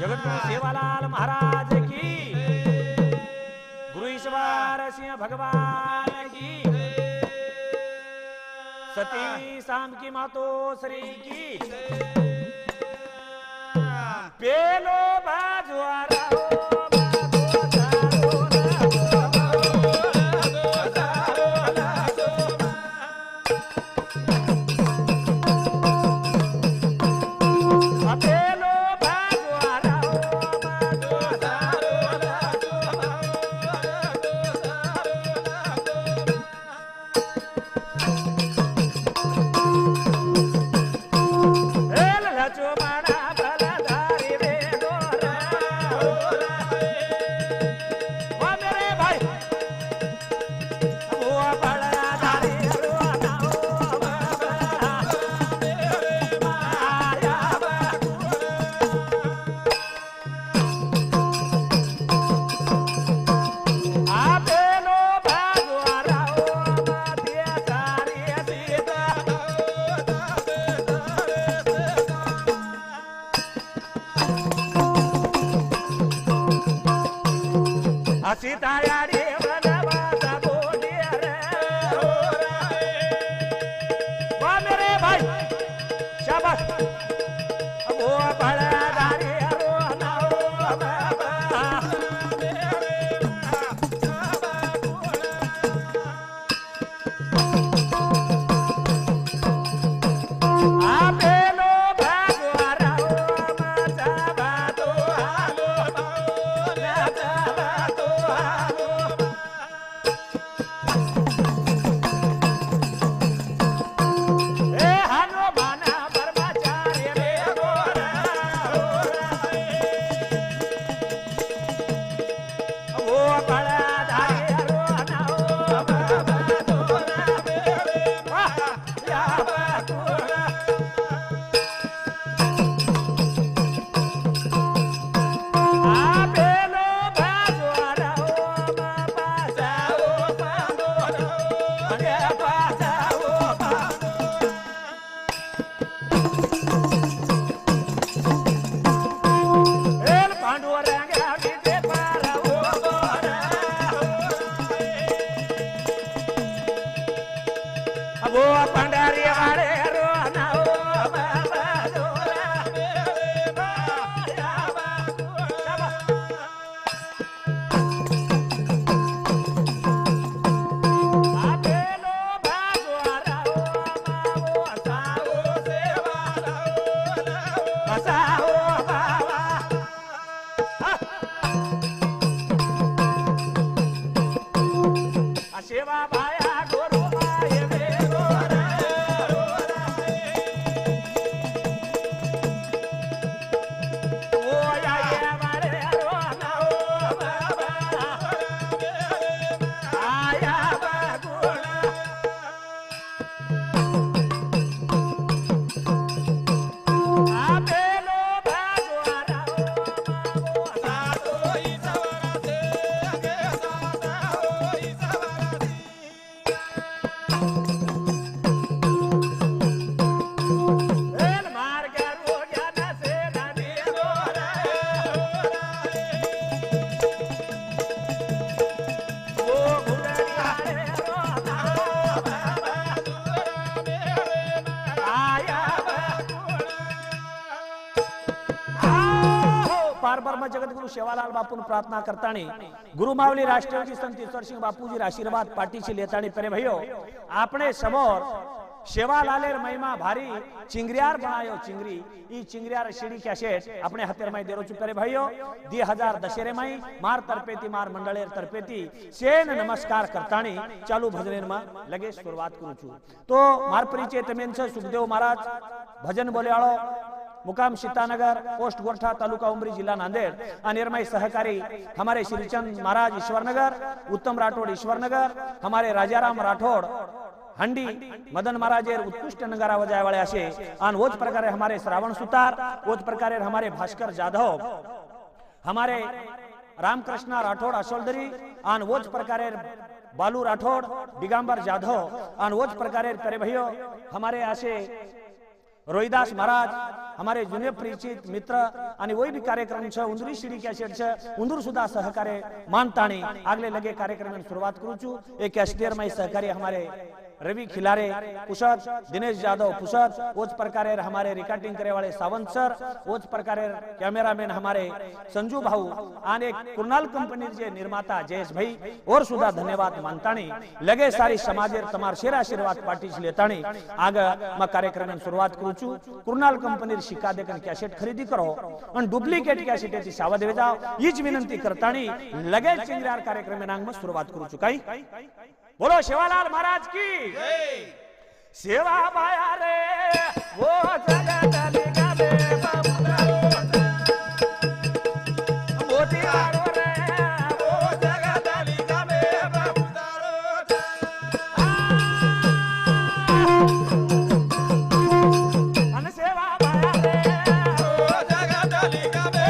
जगतगुरु सेवालाल महाराज की, गुरु ईश्वर सिंह भगवान की, सती शाम की मातोश्री की, पेलो बाजुआरा जगतगुरु सेवालाल बापून प्रार्थना करतानी गुरु मावली राष्ट्रवादी संत ईश्वरसिंह बापूजी आशीर्वाद पाठीशी लेतानी परे भयो आपणे समोर सेवालालेर महिमा भारी चिंगरियार बनायो चिंगरी ई चिंगरियार शिडी कैसेट अपने हतेर माई देरो चुपरे भयो 2000 दशेरे माई मार तरपेती मार मंडलेर तरपेती सेन नमस्कार करतानी चालू भजनेर मा लगे शुरुआत करू छु तो मार परिचय तमेन छ सुखदेव महाराज भजन बोलेवाळो मुकाम सीतानगर पोस्ट गोरठा तालुका उमरी जिला नांदेड़ अनिर्मय सहकारी हमारे श्रीचंद महाराज ईश्वरनगर उत्तम राठौड़ ईश्वरनगर हमारे राजाराम राठौड़ हंडी मदन महाराजेर उत्कृष्ट नगारा बजाय वाले असे आन वोच प्रकारे हमारे श्रावण सुतार वोच प्रकारे हमारे भास्कर जाधव हमारे रामकृष्ण राठौड़ असोलदरी आन वोच प्रकारे बालू राठौड़ दिगंबर जाधव आन वोच प्रकारे करे भयो हमारे आसे रोहिदास महाराज हमारे जुने परिचित मित्र आणि वही भी कार्यक्रम छ उंदरी शिडी कॅसेट छ उंदूर सुद्धा सहकार्य मानताणी आगले लगे कार्यक्रम शुरुआत करू छु एक कैसेटर में सहकार्य हमारे रवि खिलारे पुषद दिनेश यादव पुषद उस प्रकार हमारे रिकॉर्डिंग करे वाले सावंत सर उस प्रकार कैमरामैन हमारे संजू भाऊ आणि कुर्नाल कंपनी जे निर्माता जयेश भाई और सुद्धा धन्यवाद मानताणी लगे सारी समाजेर तमार शेर आशीर्वाद पार्टी लेताणी आग मग कार्यक्रम सुरुवात करू छु कुर्नाल कंपनी शिका देखन कॅसेट खरेदी करो आणि डुप्लिकेट कॅसेटची सावध जाओ हीच विनंती करताणी लगे चिंगरार कार्यक्रम नांग सुरुवात करू छु काही बोलो सेवालाल महाराज की सेवा बाया रे वो जगत निगाले मोती वारो रे वो जगत निगाले अन सेवा बाया रे वो जगत निगाले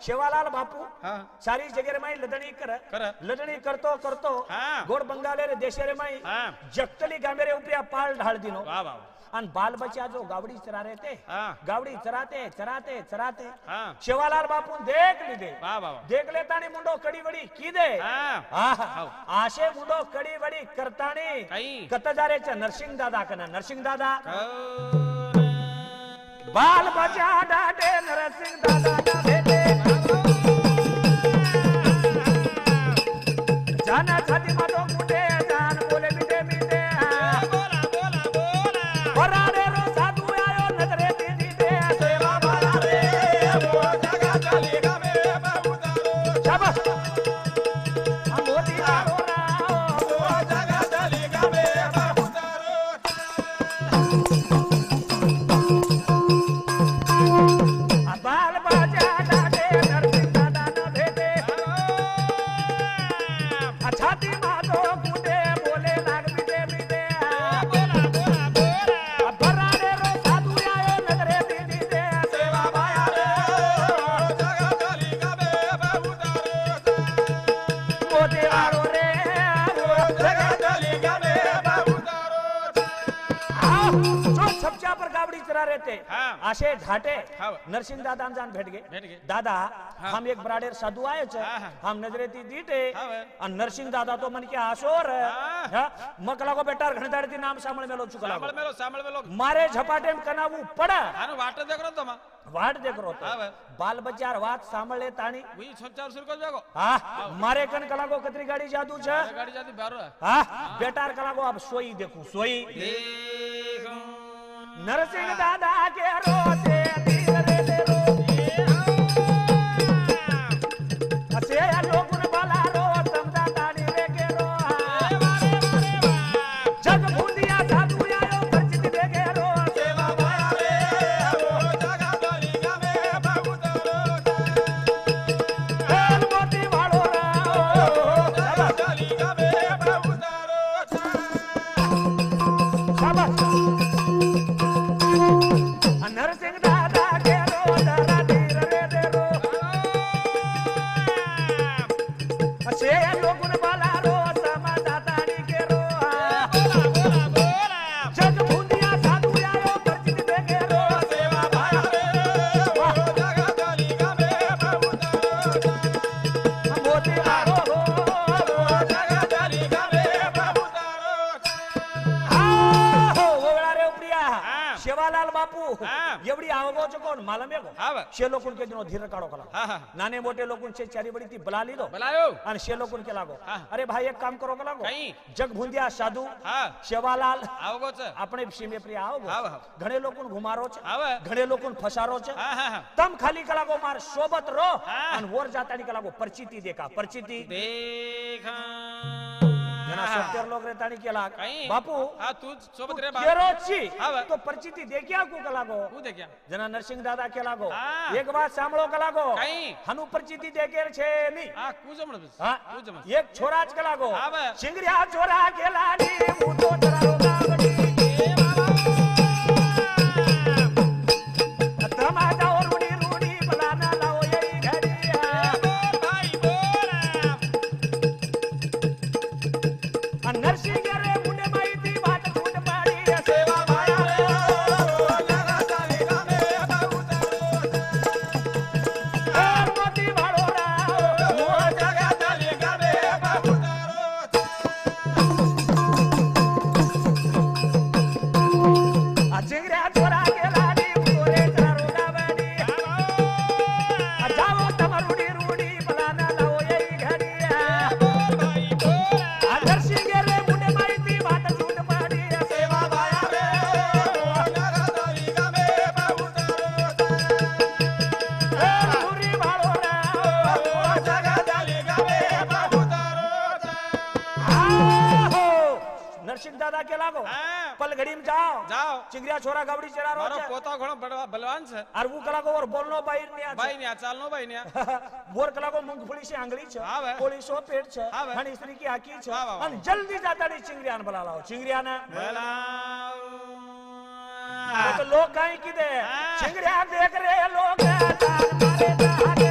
शेवालाल बापू सारी जगह में लदणी करतो करतो गोड बंगाले रे देशे रे माई जगतली गामेरे उपया पाल ढाल दिनो अन बाल बच्चा जो गावड़ी चरा रहे थे गावड़ी चराते चराते चराते शेवालाल बापू देख लीधे देख लेतानी मुंडो कड़ी वड़ी की दे आशे मुंडो कड़ी वड़ी करतानी कत जारे च नरसिंह दादा कना नरसिंह दादा बाल बच्चा डाटे नरसिंह दादा ना भेटे जाना छाती मतो कुटे जान बोले मिटे मिटे बोला बोला बोला वरारे रो साधु आयो नजरे दीदी दे सेवा बाला रे वो जगह चली गवे बहुतारो शाबाश हम मोती आरो ना वो जगह चली गवे बहुतारो बाल बाजा डाटे नरसिंह दादा न भेटे छाती मातो कुटे बोले लाग मिटे मिटे बोला बोला बोला भरारे रो साधु आयो नजरे दीदी दे सेवा बाया रे जगह चली गवे बहुतारो मोते वारो रे जगह चली गवे बहुतारो जो छपचा पर गावड़ी चरा रहते आशे घाटे नरसिंह दादा जान भेट गए दादा हम एक बराडेर साधु आए छे हम नजरे ती दीटे और नरसिंह दादा तो मन के आशोर मकला को बेटार घणदाड़ ती नाम सामळ मेलो चुकला सामळ मेलो मारे झपाटे में कनावू पड़ा आनो वाट देखरो तमा वाट देखरो तो बाल बच्चार वात सामळे ताणी वी छचार सुर को जागो हां मारे कन कला को कतरी गाड़ी जादू छे गाड़ी जादी बारो हां बेटार कला को अब सोई देखू सोई देखो नरसिंह दादा के रोते धीरे दे रो असे लोगुन बाला रो समझा तानी रे के रो जग भूलिया साधु आयो परिचित दे के रो सेवा बाया रे वो जगह चली गवे बहुतारो एल मोती वालो रा जगह चली गवे बहुतारो शाबाश नरसिंह दादा के रो दरा धीरे दे रो असे लोगुन बाला रो समादातानी के रो बोला बोला बोला जग भूलिया साधु आयो परिचित दे के रो सेवा बाया रे हा. एवढी आवगोच कोण मालूम है को हा बा. शे लोकून के दिनो धीर काढो कला हा हा नाने मोठे लोकून शे चारी बडी ती बला ली दो बोलायो आणि शे लोकून के लागो हा. अरे भाई एक काम करो कला कहीं जग भुंदिया साधू हा शेवालाल आवगोच આપણે સીમે પ્રિય આવો હા, હા. ઘણે લોકોને ઘુમારો છે આવે. ઘણે લોકોને ફસારો છે હા હા હા તમ ખાલી કલાકો માર સોબત રો હા. અને વોર જાતાની કલાકો પરચિતિ દેખા પરચિતિ देखा जना 70 लोग રેતાની કેલા કઈ બાપુ હા તું સોબત રે બા કેરો છી આવે. તો પરચિતિ દેખ્યા કુ કલાકો હું દેખ્યા जना નરસિંહ દાદા કેલાકો હા. એક વાત સાંભળો કલાકો કઈ હનુ પરચિતિ દેખેર છે ની હા કુજમણ બસ હા કુજમણ એક છોરા જ કલાકો આવે. સિંગરિયા છોરા કેલાની હું તો તરારો ગાવડી એ બાબા તમાજા ઓ રૂડી રૂડી બલાના લાવો એઈ ઘડિયા બોલ ભાઈ બોલ આ નરસિંહ રે મુંડે માઈતી વાત છૂટ પાડી સેવા માયા રે મોતી વાળો રાવ મો જગા ચાલી ગામે આ ચિંગરા છોરા કેલાની ઉતોરે તારો ગાવડી આ જાવો તમાર રૂડી રૂડી બલાના લાવો એઈ ઘડિયા આ નરસિંહ રે મુંડે માઈતી વાત છૂટ પાડી સેવા માયા રે રૂડી વાળો રાવ મો જગા ચાલી ગામે આહો નરસિંહ દાદા કે લાગો હા પલઘડી में जाओ જાઓ चिंगरिया छोरा गवड़ी चरा रो મારો પોતા ઘણો બલવાન છે और वो कला को और बोलनो बाहर नहीं आ ભાઈ ને આ ચાલનો ભાઈ ને बोर कला को मूंगफली से आंगली छ हाँ बे। कोली सो पेट छ हाँ बे। हन स्त्री की आकी छ हाँ बा, वाह। अन जल्दी जाता नी चिंगरिया ने बुला लाओ चिंगरिया ने तो लोग काई की दे हाँ। चिंगरिया देख रे लोग तार मारे जागे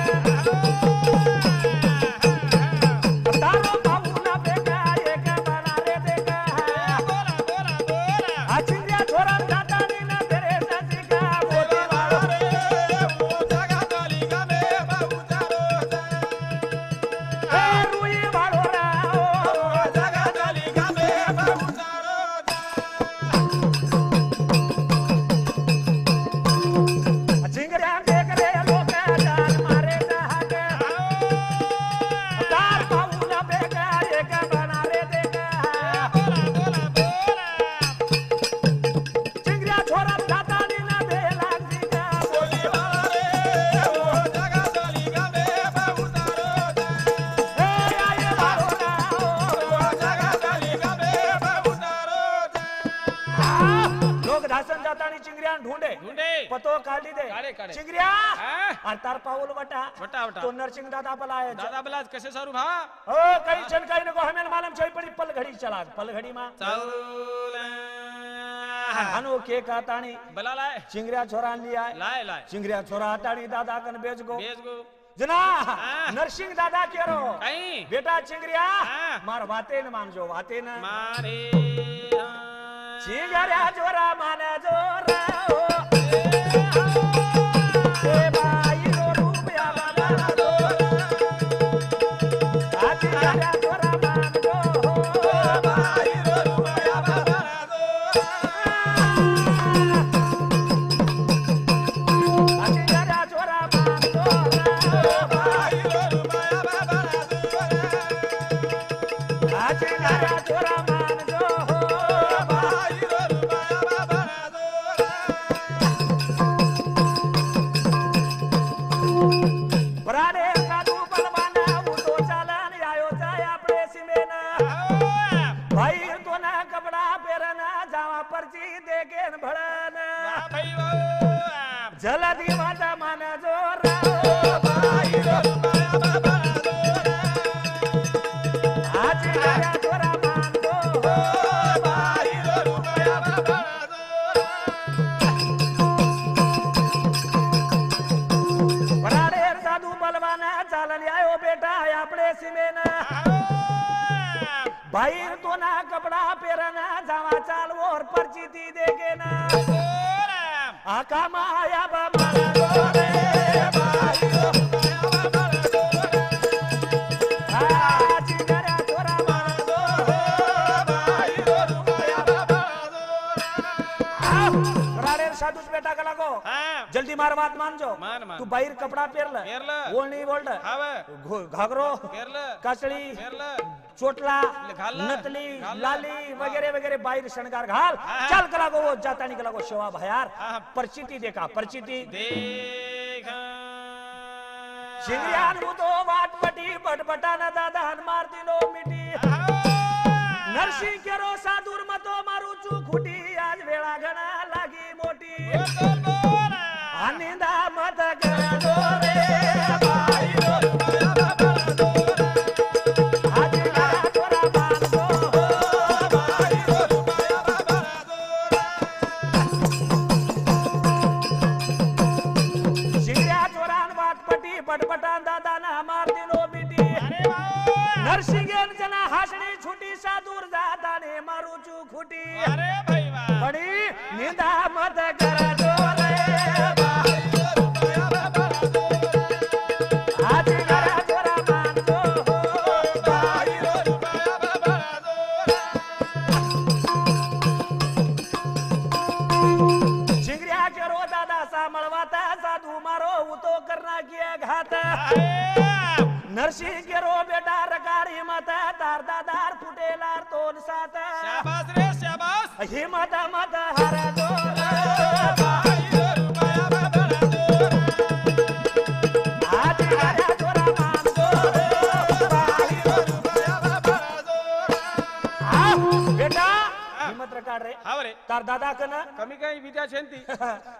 तारो बाबू ना बेटा एक बना रे देखा બોલા બોલા બોલા आ चिंगरिया छोरा जाता नी ना तेरे सासी का बोली वालो ए रुई वालो राओ चिंगरिया देख रे लोग जान मारे जागे तार बाबू ना बेटा एक बना रे देखा चिंगरिया छोरा जाता नी ना दे लागती का बोली ए आये वालो राओ लोग धासन जाता नी चिंगरिया ढूंढे ढूंढे पतो काढी दे काढे, काढे. चिंगरिया हाँ? और तार पाऊल बटा वटा वटा तो नरसिंह दादा पलाए દાદા બલાજ કશે સારું ભા ओ कई जन कई नको हमें मालूम छै पड़ी पल घड़ी चला पल घड़ी में ચાલ हनु के कातानी બલા લાય चिंगरिया छोरा लिया લાય લાય चिंगरिया छोरा हटानी दादा कन बेच गो બેસ ગો जना हाँ। नरसिंह दादा केरो કઈ बेटा चिंगरिया हाँ। मार बाते न मानजो बाते न મારે चिंगरिया छोरा माने जोरा ओ ए भाई रो रुपया बाबा दो आ चिंगरिया छोरा मान दो आ चिंगरिया छोरा मान दो आ चिंगरिया छोरा मान दो बराडे साधू बलवाना उठो चालन आयो जाय आपणे सीमेना भाई तो ना कपड़ा पेरना जावा परची देखे न भड़न जलदी वाटा मन जोरा आज गया जोरा मान दो बराडे साधू बलवाना चालन आयो बेटा आपणे सीमेना भाई तो ना कपड़ा पेरना जावा चाल और पर्ची दी देगे ना आका माया बाबा गोरे आज गया छोरा मान दो बराडे साधू बेटा कला को चार बात मानजो मान, मान. तू बाहेर कपडा पेरलं पेरलं. ओळणी बोलड हाव घागरो पेरलं कासळी पेरलं चोटला घाललं. नतली घाललं. लाली वगैरे वगैरे बाहेर शणगार घाल हा. चल कला गो जातानी कला गो शेवा भयार हा. परचिती देखा परचिती देखा शिंगरियान तो वाटपटी बटबटाना दादा हनुमार दिलो मिटी नरसिंह केरो साधुर मतो मारू चुखुटी आज वेळा घना लागी मोठी आनिंदा मत करा दो रे बाई रो आज करा तोरा मान दो बाई रो शिंगरिया चोरान वाटपटी बटबटान दादा ना मार दिलो मिटी नरसिंह जना हासडी छुटी साधुर दादाने मारू चुखुटी अरे भाई वाह बड़ी निंदा मत करा दो रे आज करा तोरा मान दो बाई रो चिंगरिया के रो दादा सा मळवाता साधू मारो उतो करना किया घात नरसिंह के रो बेटा रकारी माता तार दादार फुटेलार तोन सात शाबाश रे शाबाश हिम्मत मत हर दो आज करा तोरा मान दो बेटा हिम्मत रकार रे हाव रे तार दादा कना कमी काही विद्या छेंती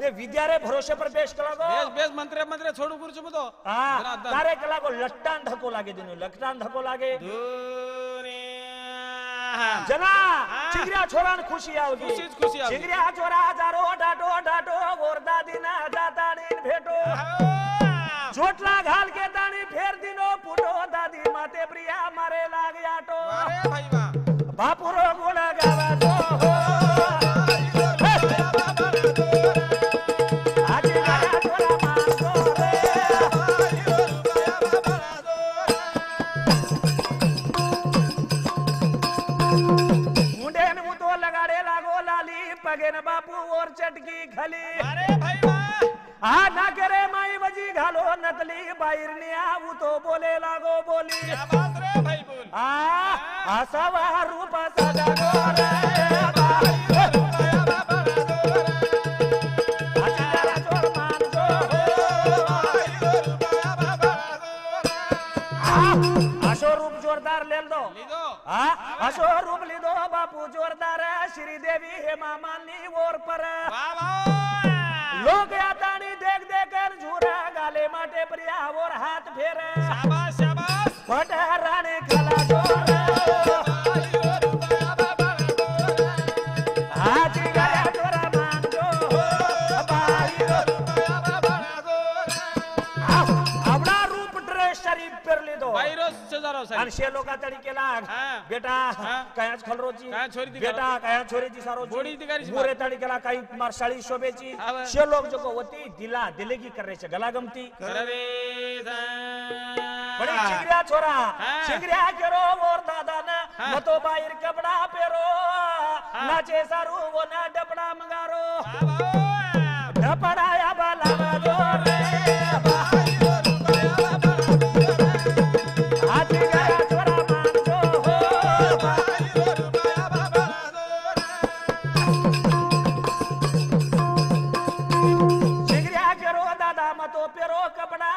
ये विद्या रे भरोसे पर पेश कला गो बेस बेस मंत्रे मंत्रे छोडू कुरचु मतो हाँ तारे कला को लट्टान धको लागे दिनो लट्टान धको लागे जना चिंगरिया छोरान खुशी आवगी खुशी आवगी. चिंगरिया छोरा हजारो डाटो डाटो गोरदा दिना दाता दिन भेटो चोटला घाल के दानी फेर दिनो पुटो दादी माते प्रिया मारे लाग आटो अरे भाई वाह बापुरो गुण गावा दो आज करा तोरा मान दो मुंडे में मुतो लगाड़े लागो लाली पगे न बापू और चटकी खली अरे भाई वाह आ ना करे माई बजी घालो नतली बाहिर निया वो तो बोले लागो बोली शाबाश रे भाई बोल आसवा रूप सदा गोरे अचारा चोर मान दो आशो रूप जोरदार ले दो लीदो आशो रूप ली दो बापू जोरदार श्री देवी हेमा मानी और पर वाह वाह लोग यातानी देख देख कर झूरा गाले माटे प्रिया और हाथ फेरे शाबाश शाबाश पटराने खला जोर आज गया तोरा मान दो बाई अपना रूप ड्रेस शरीफ पर ले दो भाई रोज सजारो आणि सारी शे लोका तडके लाग हाँ. बेटा हाँ. कयाच खलरोची कयाच छोरी ती बेटा कयाच छोरीची सारोची गोडी ती करीची गोरे तडकेला काही मारशाळी शोभेची हाँ. शे लोक जो होती दिला दिलेगी करायचे गलागमती अरे बड़ी चिंगरिया छोरा हाँ. चिंगरिया केरो और दादा ने हाँ. मतो बाहिर कपड़ा पेरो नाचे सारू वो ना डपड़ा मंगारो डपड़ा या बाला दो रे आज गया छोरा मान दो चिंगरिया केरो दादा मतो पेरो कपड़ा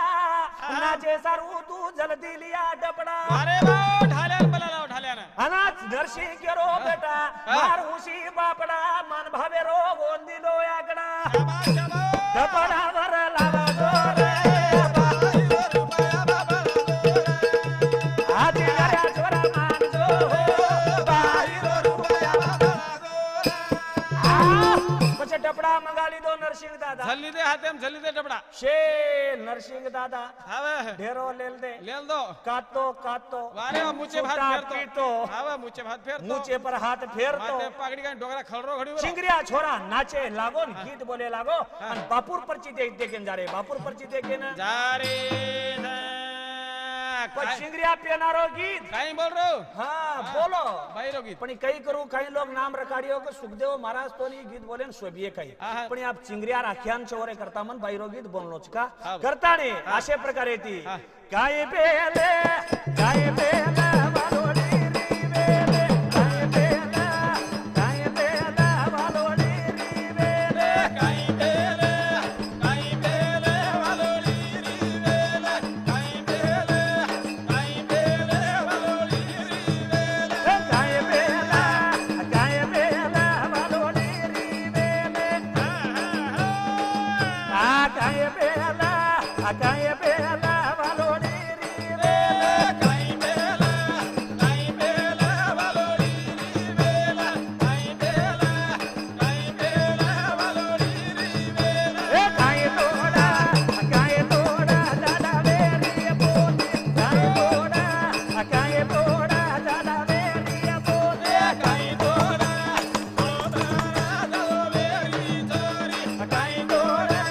नाचे सारू तू जल्दी लिया डपड़ा अरे वाह ढाल्यान बलाला ढाल्यान अनाथ नरसिंह केरो बेटा मार हुसी बापड़ा मन भावे रो गोंदिलो यागड़ा शाबाश शाबाश डपड़ा वर लावा दो रे आज गया छोरा मान दो बाई पछे डपड़ा मंगा ली दो नरसिंह दादा झल्ली दे हातेम झल्ली दे डबडा शे नरसिंह दादा हावे ढेरो लेल दे लेल दो कातो कातो वारे वा मुचे भात छूटा फेरतो पीतो हावे मुचे भात फेरतो मुचे पर हाथ फेरतो माते पागडी काय डोगरा खळरो घडी चिंगरिया छोरा नाचे लागो न गीत बोले लागो आणि बापूर परची देखेन जा रे बापूर परची देखेन जा रे पण काय चिंगरिया पेनारो गीत काय बोल रो हाँ बोलो बाई रो गीत पण काही करू काही लोक नाम रकाडियो को सुखदेव महाराज तो नहीं गीत बोले सोबिये काही हा. पण आप चिंगरिया राख्यान चोरे करता मन बाईरो गीत बोलणोच का हा. करता नाही अशा प्रकारे ती हा. काय बेले वालोडी री बेले काय बेले वालोडी री बेले काय बेले वालोली री बेले काय बेले वालोली री बेले काय बेले वालोडी री बेले काय बेला वालोडी री बेले काय बेले वालोली री बेले काय बेले वालोली री बेले काय तोडा दादा वेरी बोले काय तोडा दादा वेरी बोले काय तोडा दादो वेरी चोरी काय तोडा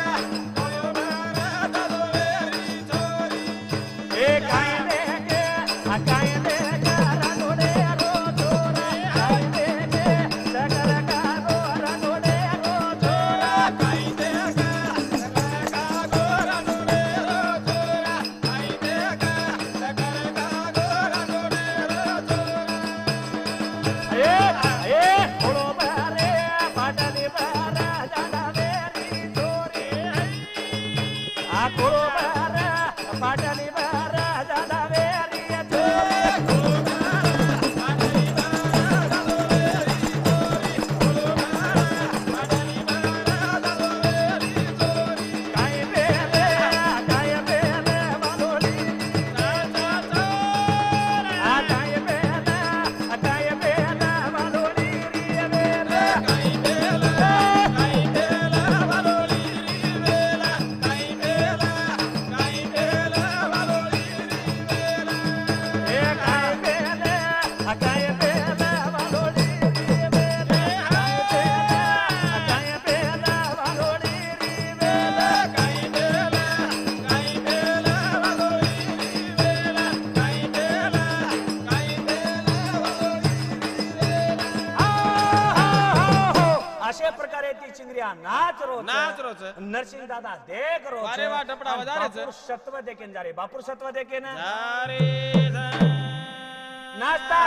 दादो वेरी चोरी काय रानोडे रो चोरा काय सगर का रानोडे रो चोरा काय दे का गोरा नोडे रो चोरा काय दे का गोरा नोडे रो चोरा ए थोडो बारे पाटली बारा दादा वेरी चोरी आ थोडो बारा पाटली बारा दादा वेरी चोरी काय बेले वालोडी आ काय बेले वालोडी री बेले काय बेले वालोडी री बेले काय बेले वालोडी री बेले अशा प्रकारे ती चिंगरिया नाच रोच नरसिंह दादा देख रोच अरे वा, डबडा आणि वजारेच. बापूर सत्व देखेन जा रे बापूर सत्व देखेन नाचता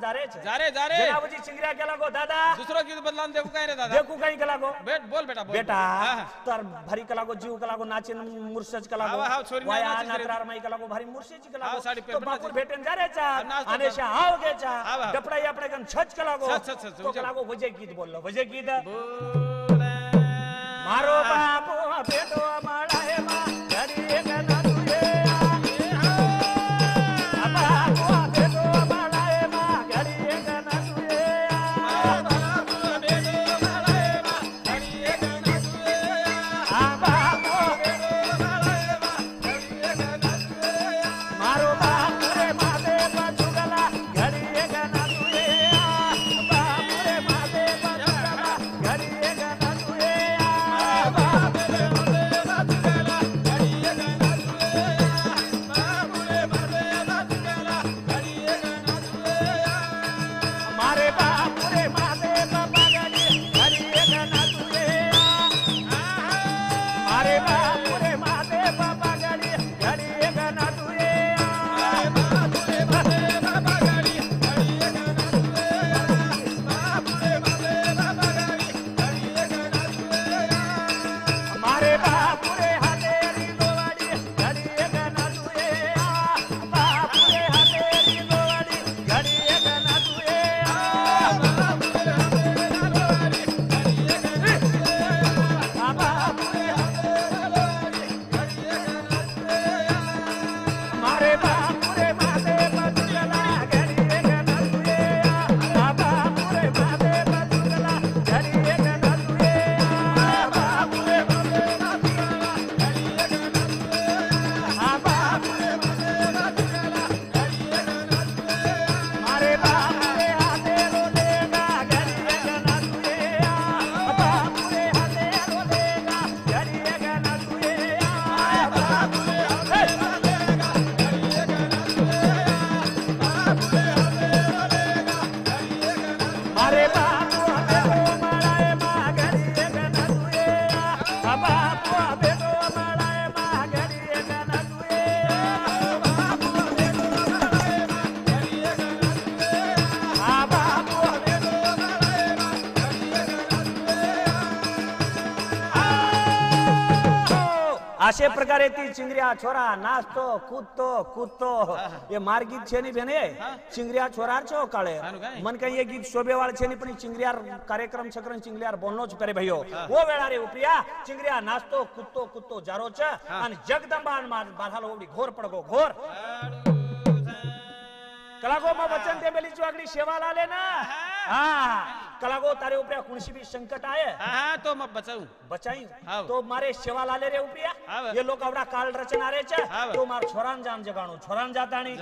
जा रे जारे जनावजी चिंगरिया केला गो दादा दुसरं गीत बदलान देखू काय रे दादा देखू काही केला गो बेट बोल बेटा बोल बेटा हा, हा. तर भारी कला गो जीव कला गो नाचिन मुर्सज कला गो हाव, हाव, छोरी नाही वाया नाचीस रे. नाचरार माई कला गो भारी मुर्सेची कला हाव, गो साडी तो पेरपेट बापूर नाची. भेटेन जा रे चा नाचतो आणि तो. शा हाव गेचा हाव, हाव. डपडाई आपले गन छच कला गो छच, छच, छच, तो वजे. कला गो वजे गीत बोललो वजे गीत बोले. मारो बापू पेटो माळाए मा घडी एक नाचुये बापू पेटो माळाए मा घडी एक नाचुये बापू मारो बापू रे मादे बजुगला घडी एक नाचुये बापू रे मादे बजुगला घडी एक नाचुये बाप रे, अशे प्रकारे ती चिंगऱ्या छोरा नाचतो कूदतो ये मार गीत छे ની બેને चिंगऱ्या छोरा છો काळे मन कहीं ये गीत शोभेवाळ छे ની પણ चिंगऱ्या कार्यक्रम सकरन चिंगऱ्या बोलनो छ करे भाईओ वो वेळा रे उपरिया चिंगऱ्या नाचतो कूदतो जारो छ અને जगदंबा बाधालो ओडी घोर પડગો घोर कलागो में वचन दे मेली चुआगड़ी सेवा लाले ना हाँ कलागो तारे ऊपर कुणसी भी संकट आए हाँ तो मैं बचाई हाँ। तो मारे सेवा लाले रे उपरिया हाँ। ये लोग आवड़ा काल रचना रे छे हाँ। तो मार छोरान जाम जगाणो छोरान जाताणी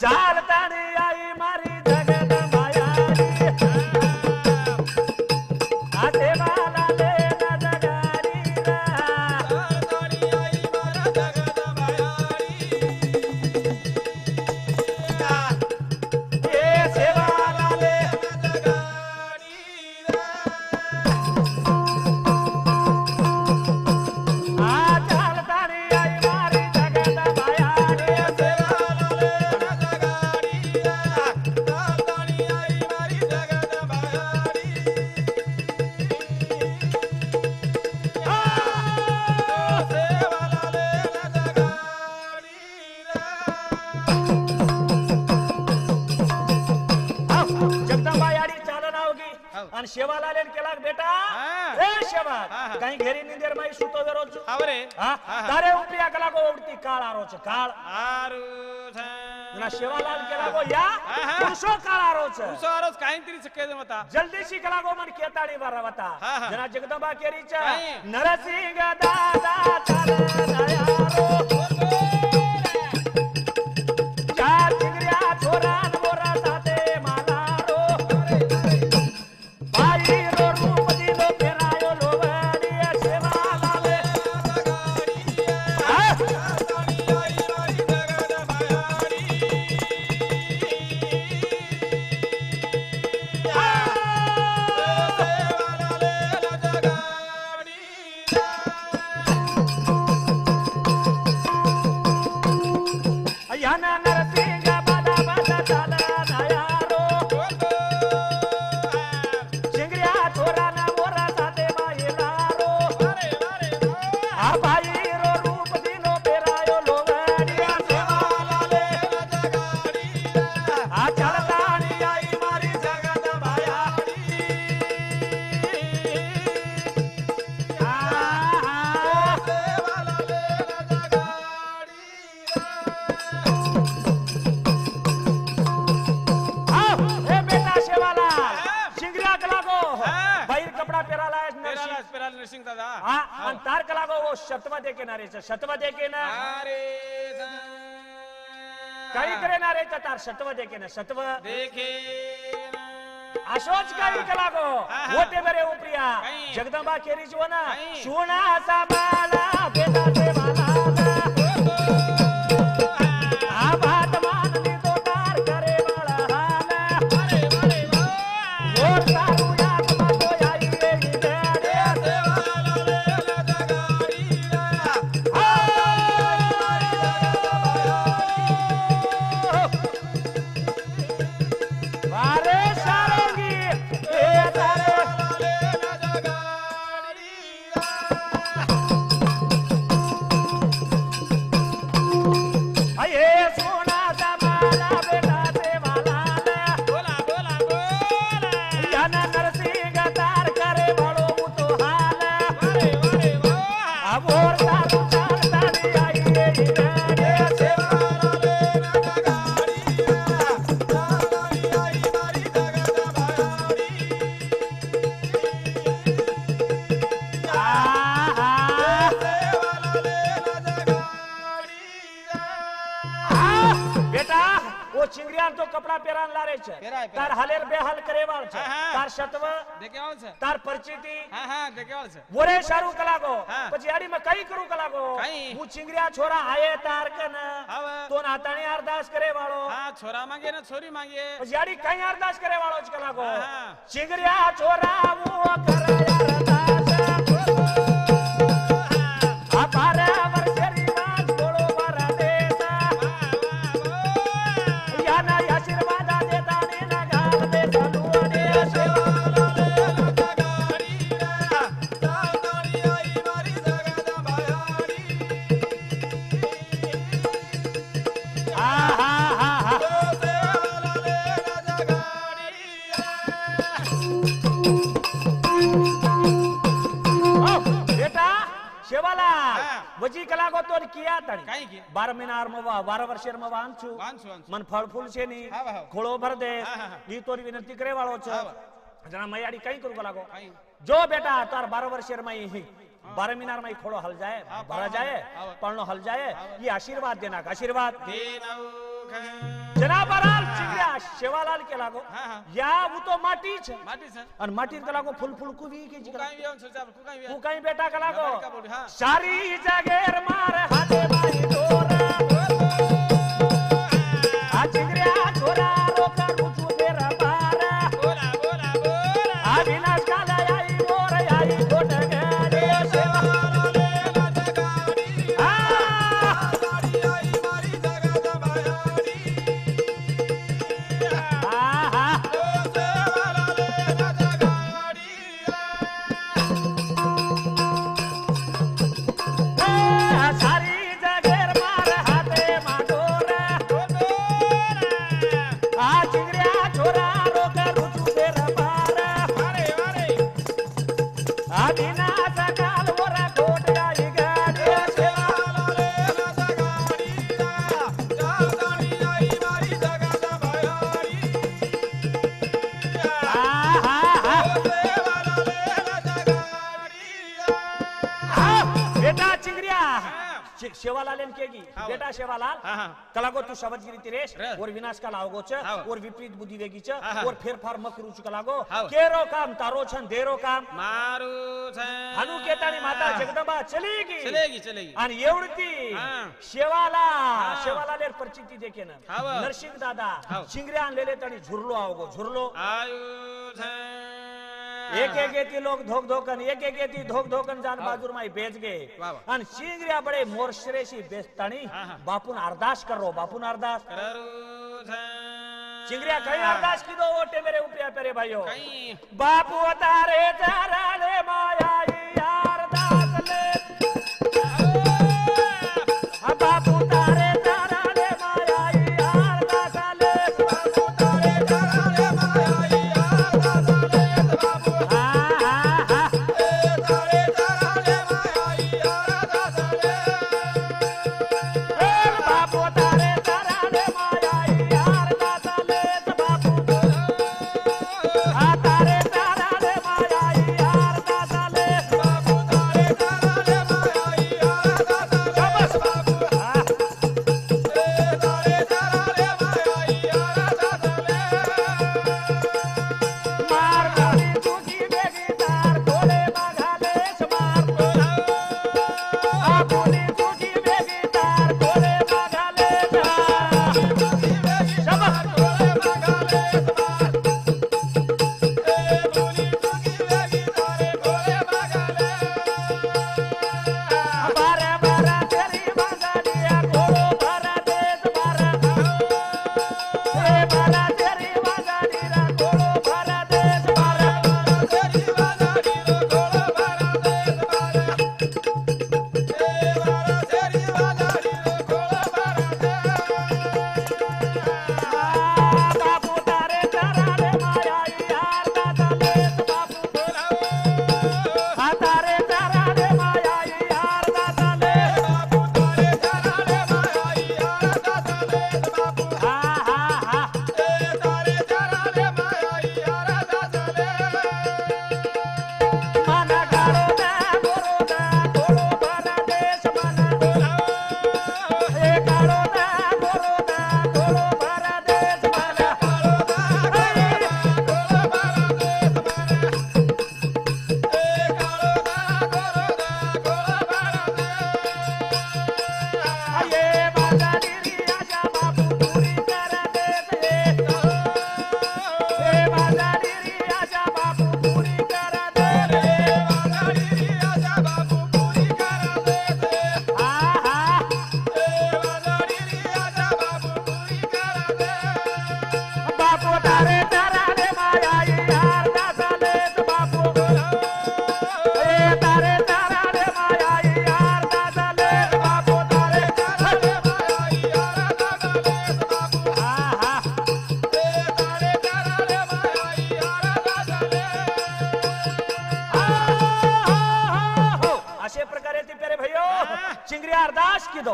चालताणी आई मारी जगदंबाया आ सेवा लाले ना जगारी रा ये सेवा लाले आ चालताणी आई मारी जगदंबाया जगदंबा याडी चालन आवगी आणि शेवालाले केला बेटा ए शेवा काही घेरी निंदेर माई सुतो वेरो छु तारे उपरिया कला को उडती काळ आरो छ काळ ना शेवालाल केला को या पुरुषो काळ आरो छ काहीतरी सकेज मता जल्दी सी कला को मन केताडी बरवता हाँ, हाँ। जना जगदंबा केरी छ नहीं। नरसिंह दादा चालन आरो चार चिंगरिया छोरा मोरा साथे मालारो भाई रो रूप दिलो फेरायो लोवड़ी सेवा लाले अय्याना नरसिंह बादा बादा चाला नायारो चिंगरिया छोरा ना मोरा साथे मायलारो आ भाई रो रूप दिलो फेरायो लोवड़ी सेवा लाले आ चलतानी आई मारी जगदंबाया ए बेटा शेवाला चिंगरिया कला को बाहर कपड़ा पेरा लाए नरसिंह दादा हाँ आणि तार कला को वो शतवा दे के नारे छ शतवा दे के ना अरे काही करे नारे छ तार शतवा दे के ना शतवा देखे अशोच काही कला को हाँ। होते बरे उपरिया काही। जगदंबा केरी जो ना काही। सुना सा बाला बेटा से बाला आ बात मान ली तो तार करे वाला हाल और सारू याद मतो आई रे रे वारे सारंगी ए तारे अये सोना सा बाला बेटा से वाला जाना नरसिंह तार करे बड़ो तो हाल अब और सारू चालतानी आई रे रे बेटा वो चिंगरिया तो कपड़ा पेरान लारे छे पेराय, पेराय। तार हालेर बेहाल करेवाल छे हाँ। तार शतव देखे आव છે तार परिचिति હા દેखे આવ છે बोरे शारू कलागो हाँ। પછી આડી में कई करू कलागो कई। वो चिंगरिया छोरा आए तार कन હવે तो नाताणी अरदास करे वालो હા છોરા માંગે ને છોરી માંગે પછી આડી कई अरदास करे वालो च कलागो हाँ। चिंगरिया छोरा वो करे अरदास अपारे वर्षरी माज बोलो मारा देसा या ना आशीर्वाद देता ने ना गाल दे सालू ने सेवा किया ताणी काही की 12 महिनार मवा 12 વર્ષેર માં વાંચું વાંચું વાંચું મન ફળ ફૂલ છે ની હા, હા. ખોળો ભર દે હા, હા, હા. ઈ તોરી વિનંતી કરે વાળો છે હા. જણા મયાડી કઈ કરું લાગો काही જો બેટા તાર 12 વર્ષેર માં ही 12 મહિનાર માં ખોળો હલ જાય હા, ભરા હા, જાય હા. પણનો હલ જાય ઈ આશીર્વાદ દેના આશીર્વાદ દેનૌ જનાબરાલ ચિંગરા શેવાલાલ કે લાગો હા, હા. યા હું તો માટી છે માટી છે અને માટી કે લાગો ફૂલ ફૂલ કુવી કે કુ જીગરા કાઈ વ્યાન છે ચાપ કુ કાઈ તું વ્યાન કઈ બેટા કે લાગો કા બોલી હા સારી જાગેર માર હાથે માઈ દોરા આ ચિંગરા છોરા રોકા રૂચું તેરા બારા બોલા બોલા બોલા આ વિનાશ કાલે આઈ મોર આઈ ખોટ ગરે સેવા લે લટકાડી આ મારી આઈ મારી જગત માયાડી હા હા ઓ સેવાલા લે લટકાડી સારી જાગેર માર હાથે માં દોરા આ ચિંગરા છોરા રોકા રૂચું તેરા બારા વારે વારે આ વિનાશ કાલ મોરા ખોટ આઈ ગરે સેવા સેવાલા લે લટકાડી જાગણી આઈ મારી જગત માયાડી હા હા હા સેવાલા લે લટકાડી हाँ, बेटा चिंगरिया शेवालाल एम केगी हाँ। बेटा शेवालाल हाँ, हाँ। कलागो तू शब्दगिरी तिरेश रे। और विनाश का लावगो छ हाँ। और विपरीत बुद्धि वेगी छ हाँ, हाँ। और फेरफार मकरू छ कलागो हाँ। केरो काम तारो छन देरो काम मारू છે अनु केतानी माता जगदंबा चलेगी चलेगी चलेगी आणि एवढती हाँ। शेवालाल एर परिचिती देखे ना हाँ। नरसिंह दादा हाँ। चिंगरिया लेले तणी झुरलो आवगो झुरलो आयु છે एक एक एती लोग धोक धोकन एक एक एती धोक धोकन जान हाँ। बाजूर माई बेच गए वाह, वाह। आणि शिंगरिया बडे मोरशरेशी बेचतानी हाँ, हाँ। बापून अरदास करो बापून अरदास કરરું છે चिंगरिया कई अरदास की दो ओटे मेरे उपया पेरे भाइयों કઈ बापू तारे चाराले माया अरदास ले बापू तारे चाराले माया अरदास ले બાપુ તારે ચાલે માયાઈ આરદાસ લે બાપુ हाँ हाँ हाँ તારે ચાલે માયાઈ આરદાસ લે बापू तारे चाराले माया अरदास ले बापू आ तारे चाराले माया अरदास ले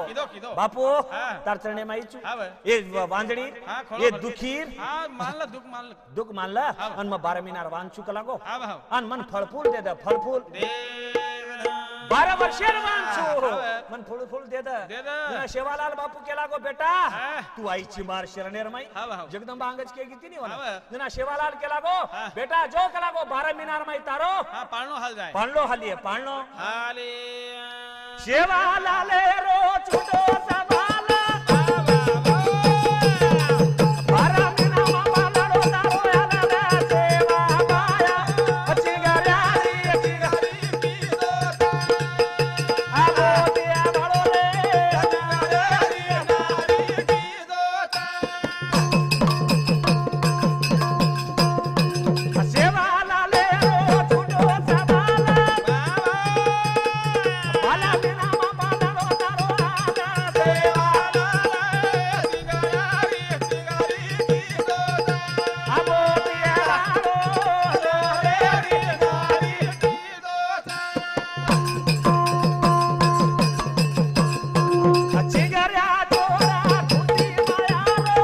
કીધો. બાપુ હા. તાર ચરણે માં ઈચ્છું હા, એ વાંદડી હા, ખોળો એ ભરતી. દુખીર હા માન લે દુઃખ માન લે દુઃખ માન લે અને માં 12 મહિના વાંચું કલાકો હા અને મન ફળ ફૂલ દે દે ફળ ફૂલ દેવધા 12 વર્ષે વાંચું હા. મન ફૂલ ફૂલ દે દે દે દે. ના શેવાલાલ બાપુ કે લાગો બેટા હા. તું આઈ છી માર શરણેર માં હા. જગદંબા અંગજ કે ગીતી ની હા. હોના ના શેવાલાલ કે લાગો હા. બેટા જો કે લાગો 12 મહિના માં તારો હા પાણનો હાલ જાય પાણલો હાલીએ પાણલો હાલે શેવાલાલે રો છૂટો સવાલા બારા મહિનામાં બાલડો તારો આલા સેવા માયા અચી ગરારી આવો તે આળો રે શેવાલાલે રો છૂટો સવાલા બાલા મહિનામાં બાલડો તારો આલા સેવા આવો તે આળો રે અચી ગર્યા ચોરા ખૂટી માયારો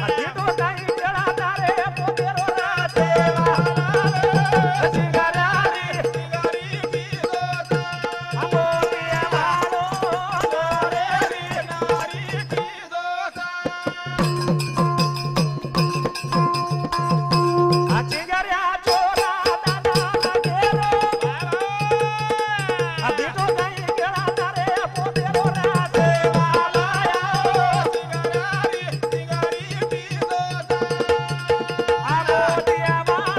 અધીતો તાઈ જળા તારે પોતેરો રા સેવા અચી ગરારી આવો તે આળો રે અચી ગર્યા ચોરા દાદા ઘેરો અધીતો તાઈ જળા તારે પોતેરો રા સેવા લાયા આવો તે આળો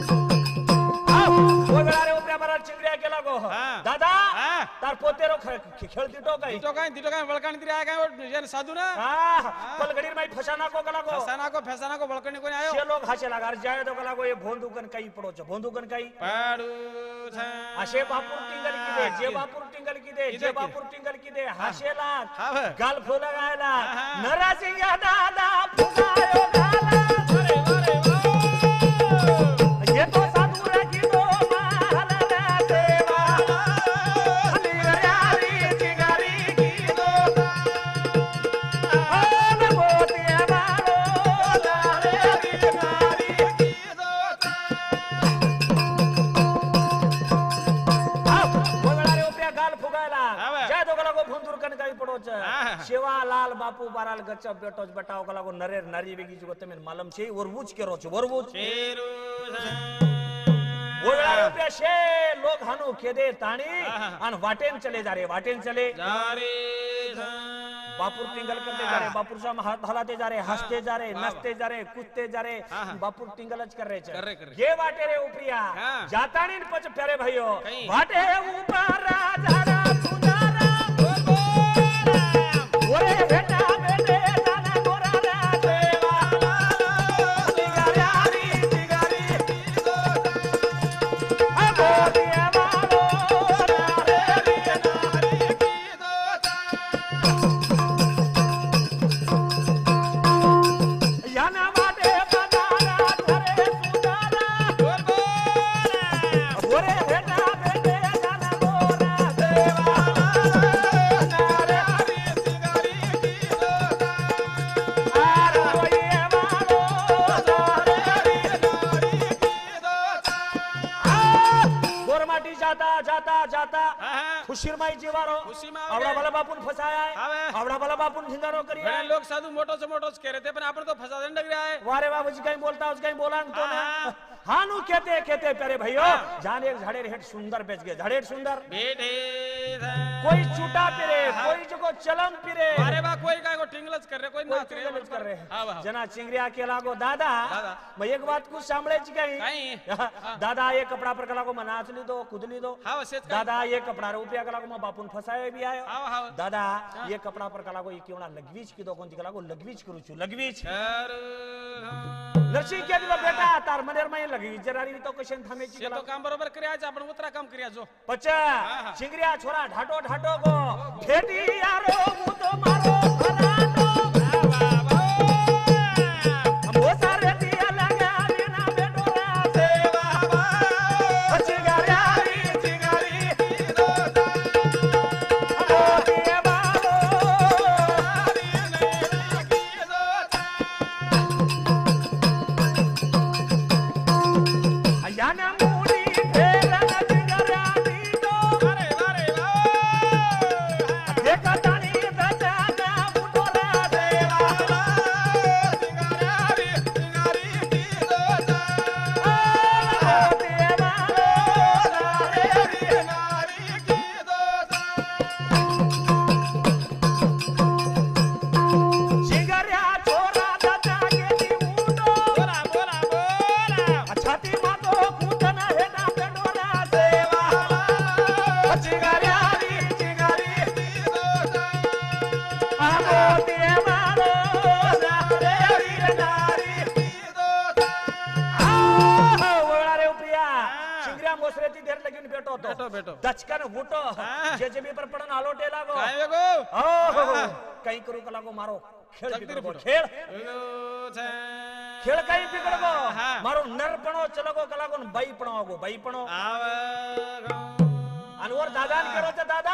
આવ ઓગળારે ઉપરા મારા ચીંગડિયા કે લાગો હા. દાદા હા. તાર પોતેરો ખેળતી તો કઈ દીટો કાંઈ વળકાણી તીરે આયા કાંઈ જેને સાધુ ને હા પલગડીર માં ફસાના કો કલાકો ફસાનાકો વળકણી કોઈને આયો જે લોગ હાચે લાગાર જાય તો કલાકો એ ભોંદુકન કઈ પડો છે ભોંદુકન કઈ પાડું છે આશે બાપુર ટિંગલ કીધે જે બાપુર ટિંગલ કીધે જે કીધે. બાપુર ટિંગલ કીધે હાશેલા હા. ગાલ ફોલાયેલા હા. નરાસિંહ દાદા ફુગાયો ગાલા ये तो साधु रे कीधो माल रे सेवा हलियारी चिगारी कीधो ओल मोतिया मारो लारे चिगारी આવ વગડારે ઉપયા ગાલ ફુગાયેલા આવે. જય તો કલાકો ભૂંદુર કન કઈ પડો છે હા. શેવાલાલ બાપુ બારાલ ગચ્ચા બેટો જ બટાવ કલાકો નરેર નારી વેગી જો તમે માલમ છે વરવું જ કેરો છો વરવું જ વગડારે ઉપયા શે લોગ હાનુ ખેદે તાણી હા. અને વાટેન ચલે जा रे वाटेन चले बापुर टिंगल करते जा रहे बापुर साहब हाथ हलाते जा रहे हंसते जा रहे नचते जा रहे कूदते जा रहे हाँ। बापुर टिंगल ज कर रहे कर रहे। ये वाटे रे उपरिया हाँ। जाता नहीं पच प्यारे भाइयों कहीं। वाटे ऊपर राजा रा सुनारा ओरे बेटा बेटे जाना गोरा रा देवा चिगारी चिगारी अब दिया मारो रे याना वाटे पदारा धरे सुनारा ओरे बेटा बेटे जाना गोरा देवा आरो ये मारो गोरमाटी जाता जाता जाता खुशीरमाई जीवारो खुशीમાં આવે. આવડા ભલા બાપુને ફસાયા આવે. આવડા ભલા બાપુને ઠીંગારો કરી ઘણા લોક સાધુ મોટો છે મોટો જ કહે રહે પણ આપણે તો ફસાદે ન લગ રહ્યા है वारे बाबूजी कहीं बोलता उस कहीं बोला तो ना हाँ। हानु कहते कहते प्यारे भाइयों जान एक झाड़े हेठ सुंदर बेच गए झाड़े सुंदर બેઠે कोई चूटा पिरे कोई जगो चलम पिरे અરે બા કોઈ કાંઈ કો ટિંગલજ કરે કોઈ कोई ના કરે चिंगल कर रहे હા વાહ जना चिंगरिया के लागो दादा दादा। मैं एक बात कुछ सांभळे ची कहीं કાંઈ दादा ये कपड़ा पर कला को मनाच ली दो खुद ली दो હા વસેત કાંઈ दादा ये कपड़ा रुपया कला को मैं बापुन फसायो भी आयो હા હા दादा ये कपड़ा पर कला को ये केवड़ा लगवीज की दो कौन ची कला को लगवीज करू छू लगवीज કર नरसिंह के दिलो बेटा तार मनेर में लगवीज जरारी तो कशन थामे ची એ कला તો કામ બરોબર કર્યા છે આપણે ઉતરા કામ કર્યા જો पचा हाँ। चिंगरिया छोरा ढाटो ढाटो को फेटी यारो मु तो मारो फराटो वो सारे दिया लगा बिना बेटो रासे छान मुनी फेरन चिंगऱ्याची तो अरे अरे देखतानी दजाना फुटोला देवाला चिंगारी चिंगारी की दोसा नारी की दोसा शिंगऱ्या चोरा दजा गेली उडो बोला बोला बोला छाती मातो कुटना हे ना पेडोला देवाला चिंगऱ्या री चिंगरी की दोसा आगो देवालो नारे री नारी की दोसा वळा रे प्रिया शिंगऱ्या मोसरेती देर लगीन भेटो भेटो, तो भेटो. दचकन फुटो हा. जेजेबी पर पडन आलोटे लागो काय वेगो काही करू का लागो मारो खेळ चकती बिगडगो फुटो. खेळ दोसा खेळ काही बिगडगो हा. मारो नरपणो चलगो कलागो बाईपणो आगो बाईपणो आवगो आणि वर दादान केरो ते दादा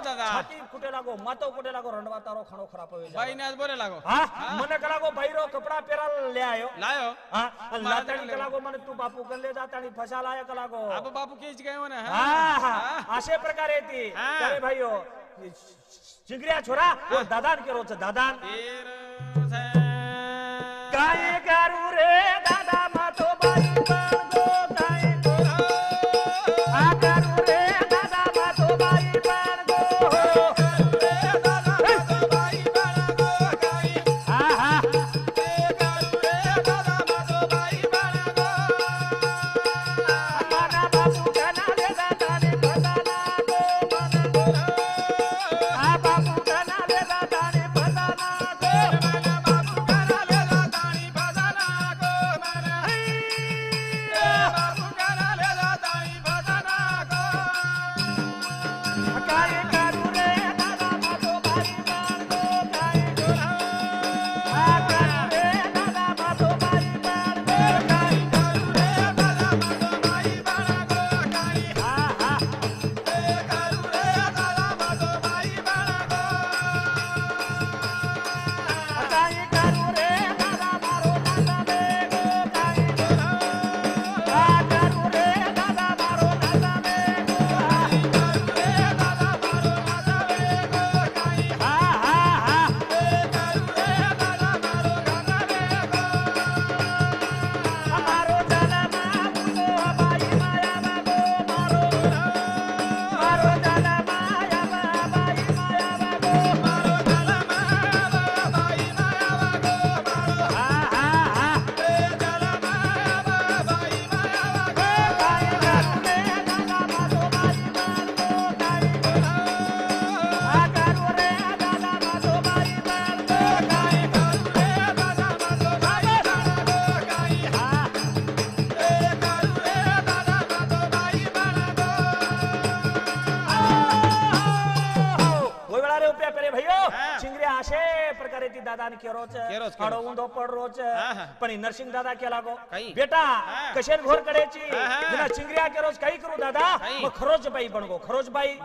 दादा. छाती कुठे लागो मातो कुठे लागो रंडवा तारो खाणो खराब होई बाई ने आज बोले लागो हा मन कलागो बाईरो कपडा पेराल ले आयो लायो हा आणि लाताणी कलागो मन तू बापू कल्ले जाताणी फसा लाय कलागो अब बापू केच गए म्हणे हा हा असे प्रकारे ती हा. अरे भाईयो चिंगऱ्या छोरा ओ दादान केरो ते दादान काय करू रे दादा मातो बाई बांधो काय आ करू रे दादा मातो बाई बांधो हा हा मना बापू कना रे दादाने फसाना गो मना आ बापू कना रे दादाने फसाना गो काय करू रे दादा मातो बाई बांधो काय आ करू रे दादा मातो बाई बांधो काय हा हा काय करू रे दादा मारो दादा बेगो काय आ करू रे दादा मारो दादा बेगो हा हा हा मारो दादा मागो बाई माया बागो मारो मारो दादा माया बाई माया बागो हा हा हा काय करू रे दादा मातो बाई बांधो काय आ करू रे दादा मातो बाई बांधो काय हा होय वेळा रे उप्या पेरे भैयो हा. चिंगऱ्या अशे प्रकारे ती दादाने केरोच केरोच. अडवून पड रोच हा, हा. पण ही नरसिंग दादा केला गो काही. बेटा हा. कशेर घोर कडेची हा, हा. बिना चिंगऱ्या केरोच काही करू दादा काही. मग खरोच बाई बनगो खरोच बाई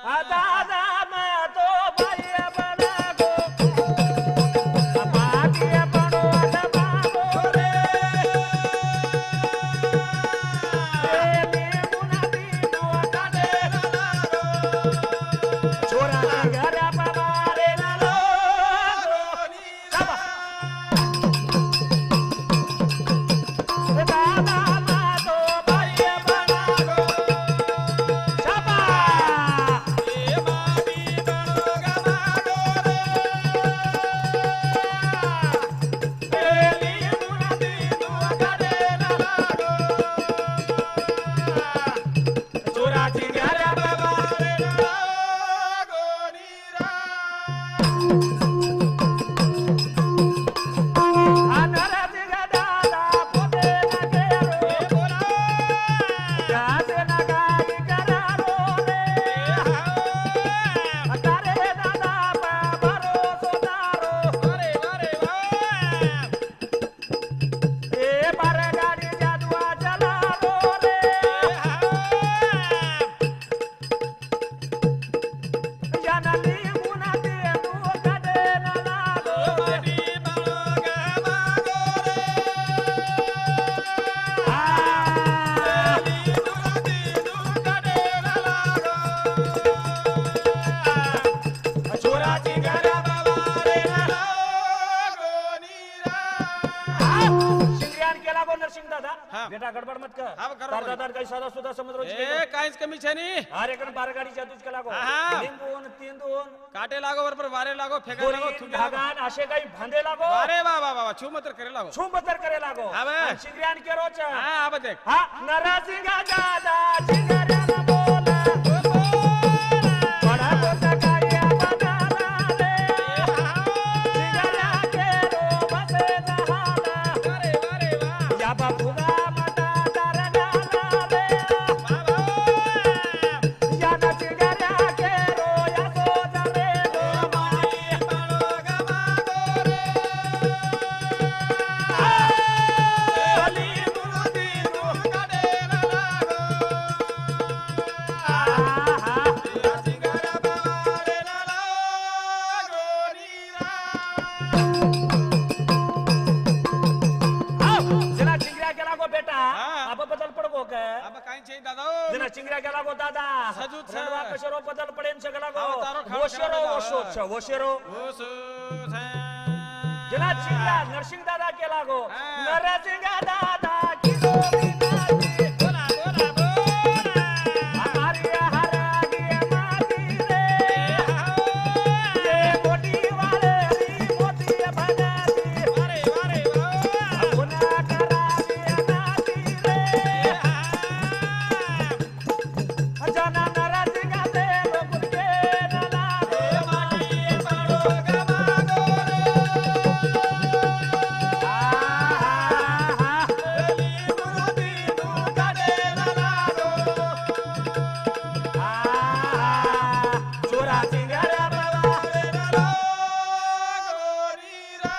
आ दादा मैं तो बाई बनागो बाकी बनो अडबागो रे मेमुना दीनो अटाडे छोरा चिंगऱ्या पवारे नालो दादा मैं तो बाई बनागो छापा लागो नरसिंह दादा हाँ। बेटा गडबड मत कर हाँ, करो, तार करो। दादा काही साधा सुद्धा समज रोज ए काहीच कमी छे नी अरे कण बार गाडी जातूच का लागो हाँ। लिंबून तिंदून काटे लागो बरोबर वारे लागो फेका लागो गोरी थुके लागो धागान असे काही भांदे लागो अरे वा वा वा छू मत करे लागो छू मतर करे लागो हाँ बे। आणि चिंगऱ्यान के रोच हां अब देख हा नरसिंह दादा चिंगऱ्यान बोला बडा गोटा काय बनाला रे चिंगऱ्या के रो बसे दहाला अरे वारे वा या बापूला मटा दरगाला रे या ना चिंगऱ्या के रो या सो रे गो माई पाणो गमा गोरे हली मुरुदी नु काटे लागो आहा सिंगारा बावारे लागो नीरा आओ जना चिंगऱ्या गेला गो बेटा हाँ। अब बदल पडगो का अब काही छे दादा जना चिंगऱ्या गेला गो दादा सजूच छ। रंडवा कशरो बदल पडेन सगळा गो अहो, तारो खाऊ वशरो खाऊ वशो छ वशरो ओस जना चिंगऱ्या नरसिंह दादा केला गो हाँ। नरसिंह दादा की गोविंदाची बोला बोला बोला हमारी हरागी माती रे ये मोटी वाले री मोती भगाती वारे वारे वा गुना करागी नाती रे जना नरसिंह देव गुरगे नला माई पाणो गमा गोरे मुरुदी नु काटे लागो चोरा चिंगऱ्या बावारे लागो नीरा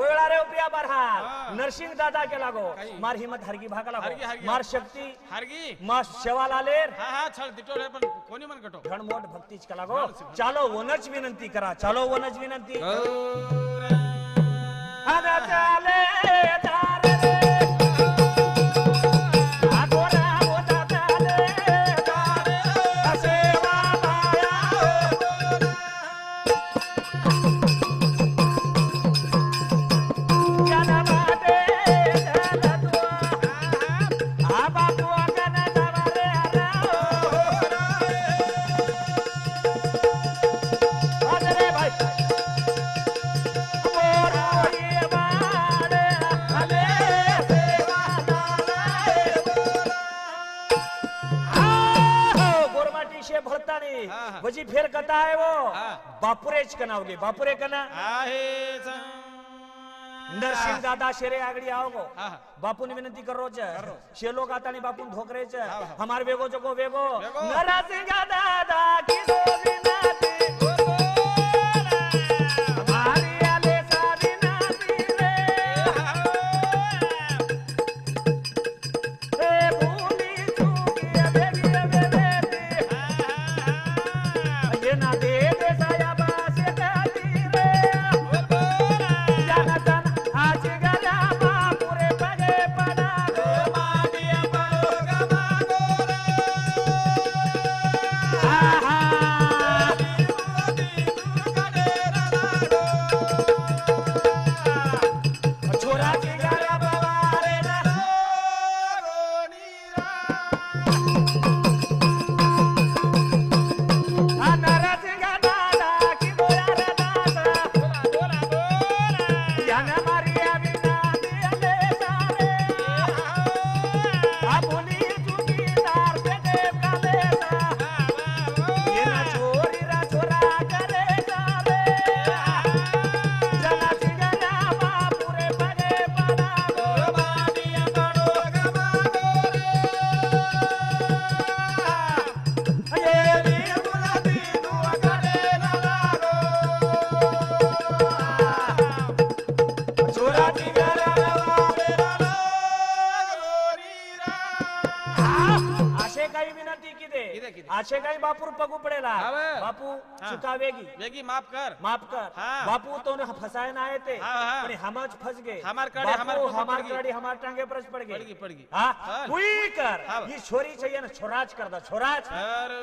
ओळा रे उपिया बरहार हाँ। नरसिंह दादा के लागो काही? मार हिम्मत हरगी भागा लागो हरगी, हरगी. मार शक्ती हारगी मार शेवा लालेर हा हा छळ दिटो रे पण कोणी मन कटो घणमोट भक्तीच का लागो चालो वनच विनंती करा चालो वनच विनंती अरे चाले दार रे आगोरा होता चाले दार सेवा माया ज्याला वाटे झाला तुआ आबा तुआ कना जावारे आरा अरे भाई मोरा ये बारे हले सेवा लाए गोरमाटी शे भरतानी हाँ, हाँ। वजी फेर कथा आहे वो हाँ। बापुरेच कनावली बापुरे कना आहे नरसिंह दादा शेरे आगड़ी आओ गो हाँ, हाँ। बापून विनंती करो शेलो गातानी बापून धोकरे हाँ, हाँ। हमार वेगो जगो वेगो वेगो। नरसिंह दादा की दो विनती हमारी आले सा विनती रे ए भूमि चूकी बेगी बेबेती ये ना दे दे साया बासे गाती रे जनतन आज गला बापुरे पगे पड़ा गो मानिया पाणो गमा गोरे आहा मुरुदी नु काटे लागो छोरा की गला बवारे ना लागो नीरा नरसिंह दादा की गोया रे दादा बोला बोला यान मारिया बिना दिले सारे आपुनी चुकी तार पे देव का लेता ये ना चोरी रा छोरा करे सारे जना सिंगना बापुरे पगे पड़ा गो मानिया पाणो गमा गोरे ये मुरुदी नु काटे लागो छोरा सिंगना बावारे लागो नीरा असे काही विनंती किदे किदे? असे काही बापूर पगू पडेला हावे. बापू हाँ. चुकावेगी वेगी माफ कर माफ कर हाँ. बापू तो फसाए ना आए थे हाँ, हाँ. पण हमच फस गए हमार कड़े, बापू, हमार पकड़ हमार गई. कड़ी हमार टांगे पर पड़ गए पड़गी हाँ हाँ. कोई कर हाँ. ये छोरी चाहिए ना छोराज कर दा छोराज अरे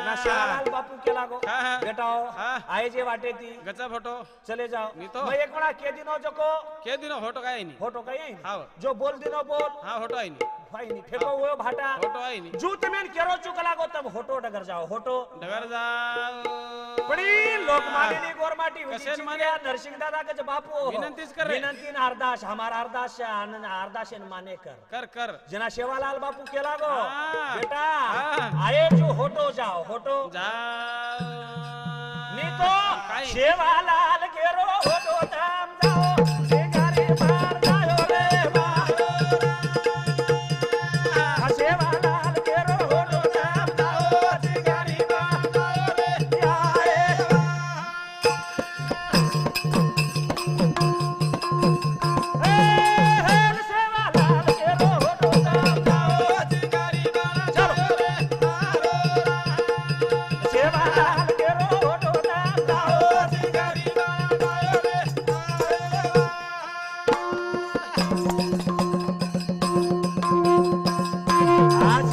ना शेवालाल बापू के लागो हाँ, हाँ। बेटाओ हाँ। आए जे वाटे थी गचा फोटो चले जाओ नहीं तो। मैं एक बड़ा के दिनों जो को के दिनो फोटो काय नहीं फोटो कहीं हाँ। जो बोल दिनों बोल हाँ फोटो आई नहीं भाई नहीं फेंको हुए भाटा फोटो आई नहीं जूत में केरो चुक लागो तब होटो डगर जाओ होटो डगर जाओ बड़ी लोकमालिनी गोरमाटी कसेन विजय माने? नरसिंह दादा के बापू विनंतीच कर रे. विनंती न अरदास हमारा अरदास अरदास माने कर कर कर जना शेवालाल बापू के लागो हाँ। बेटा हाँ। आए जो होटो जाओ होटो जाओ नहीं तो काय? शेवालाल केरो होटो धाम जाओ सिंगारी मार जाओ रे बाबा शेवालाल केरो होटो धाम जाओ सिंगारी मार जाओ रे आए शेवालाल केरो होटो धाम जाओ शेवालाल केरो होटो धाम जाओ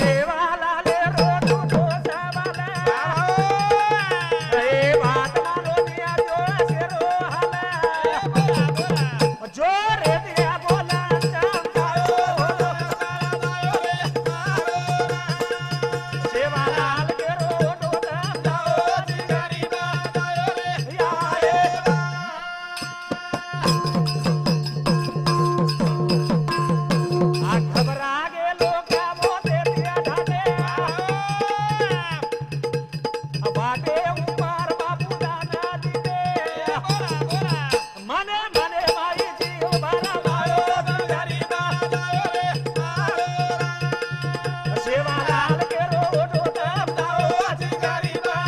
शेवालाल रोटो ढोसावाला रे बात मानो दिया जो शेरो हाला जो रे दिया बोला जाम जाओ शेवालाल केरो होटो धाम जाओ याए आ घबरा गेलो क्या बोले दिया ढाटे बाटे ऊपर बापू दादा दीदे मने मने माई जीव भरा मायो शेवालाल केरो होटो धाम जाओ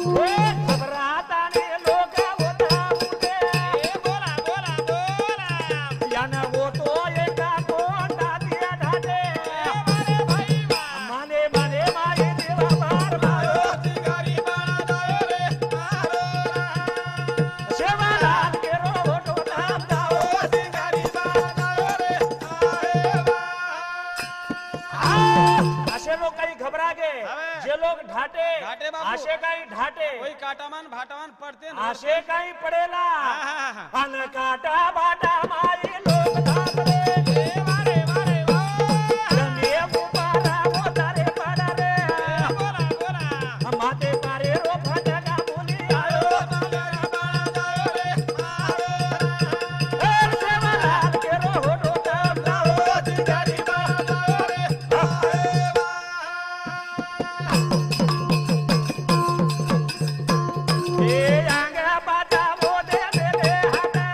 घबराता ने लोग होता मुझे याना वो तो एका कोंडा दिया ढाटे माने माने माई देवा बार मारो शेवालाल केरो होटो धाम जाओ असे लोग काही घबरा गए अबे। जे लोग ढाटे ढाटे बापू. असे काही ढाटे वही काटामान भाटामान पडते ना असे काही पडेला हा. अन काटा बाटा माई लोक धाबले जमे उपारा मोतारे पाडा रे माते पारे रो फटका बोली आयो शेवालाल केरो होटो धाम जाओ ए आंगा बाटा मोदे दे हटा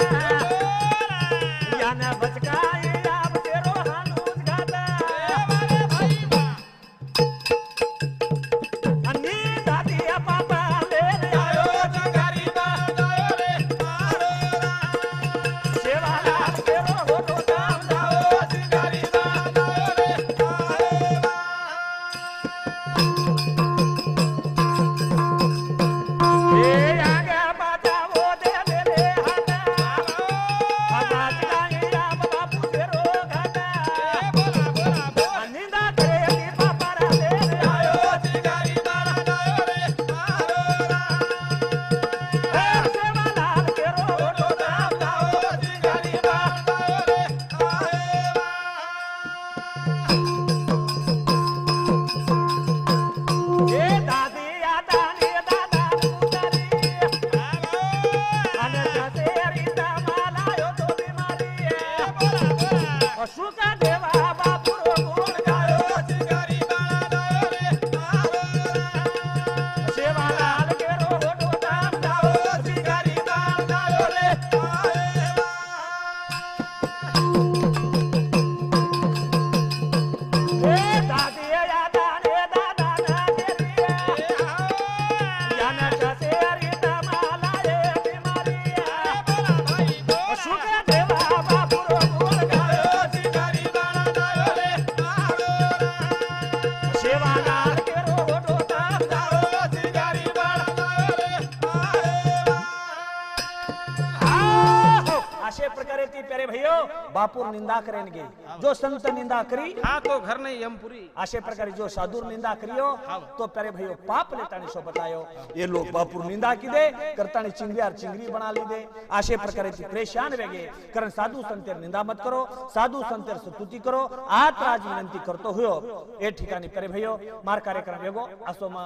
प्रकारे ती प्यारे भैयो बापूर निंदा करेंगे जो संत निंदा करी हाँ तो घर नहीं यमपुरी आशे प्रकारे जो साधु निंदा करियो तो प्यारे भैयो पाप लेतानी सो बतायो ये लोग बापूर निंदा की दे करतानी चिंगरियार चिंगरी बना ली दे आशे प्रकारे ती परेशान वेगे कारण साधु संतेर निंदा मत करो साधु संतेर स्तुति करो आत राज विनंती करतो हुयो ए ठिकाणी प्यारे भैयो मार कार्यक्रम वेगो असो मा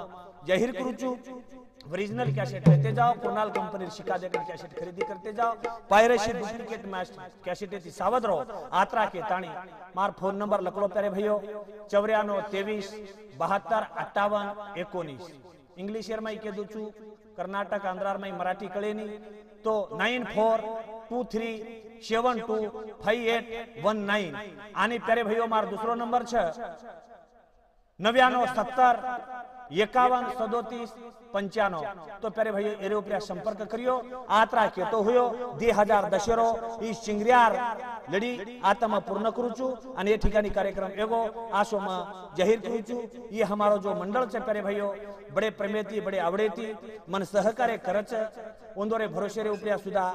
जाहीर करूचू ओरिजिनल कैसेट लेते जाओ कुणाल कंपनी शिका देकर कैसेट खरीदी करते जाओ पायरेसी डुप्लीकेट मैच कैसेट थी सावध रहो आत्रा के ताणी मार फोन नंबर लखलो प्यारे भैयो 94 23 72 58 19 इंग्लिश एयर में कीधु छू कर्नाटक आंध्र में मराठी कळे नी तो 9423725819 आनी प्यारे भैयो मार दूसरो नंबर छे 9970 51 37 95 तो प्यारे भाई एरे उपरा संपर्क करियो आत्रा केतो हुयो 2000 दशेरो ई चिंगरियार लडी आत्मा पूर्ण करूचू आणि ये ठिकाणी कार्यक्रम एगो आशो में जाहीर करूचू ये हमारो जो मंडल छे प्यारे भाइयो बड़े प्रेमेती बड़े आवडेती मन सहकार्य करच उंदोरे भरोसे रे उपरा सुधा